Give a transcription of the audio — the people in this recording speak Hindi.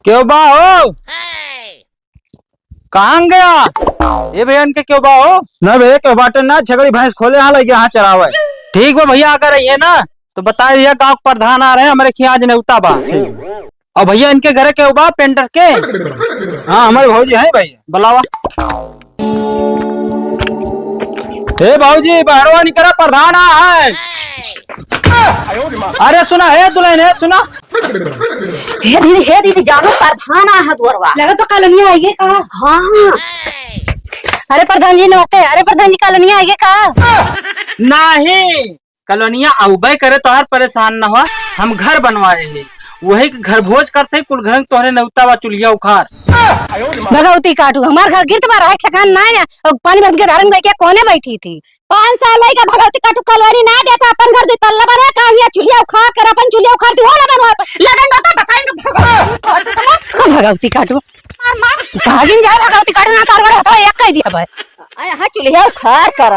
क्यों बा हो? कहाँ गया ये भैया? इनके क्यों बा हो? ना भैया क्यों बाटे ना छगड़ी भैंस खोले यहाँ लगे यहाँ चरावे। ठीक बा भैया, अगर रही है ना तो बता दिया गांव के प्रधान आ रहे हैं हमारे खिया आज नेवता बा। और भैया इनके घर क्यों बा पेंटर के? हाँ हमारे भाजी है भैया। बुलावा। हे भाजी बाहरवा निकला प्रधान है। अरे सुना है दुल्हन है सुना। हे दीदी जानो प्रधान है द्वारवा लगा तो कॉलोनी आएगी का। हाँ अरे प्रधान जी नमस्ते। अरे प्रधान जी कॉलोनी आएगी का? नहीं कॉलोनिया आउबे करे तो हर परेशान न हुआ। हम घर बनवाए हैं वही घर भोज करते कुल घर तोहरे नौता वा चुलिया उखाड़। भगवती काटू हमार घर गिरत बार है ठिकान ना है और पानी भर के धारन भाई के कोने बैठी थी 5 साल का भगवती काटू कलवरी ना देता अपन घर दे तल्ला बने का ये चुलिया उखाड़ कर अपन चुलिया उखाड़ दी होला बनवा लगन बता बताएंगे भगवती काटू मार मार भागिन जाए भगवती काटू ना तार बड़ा तो एक कह दिया भाई आया हां चुलिया उखाड़ कर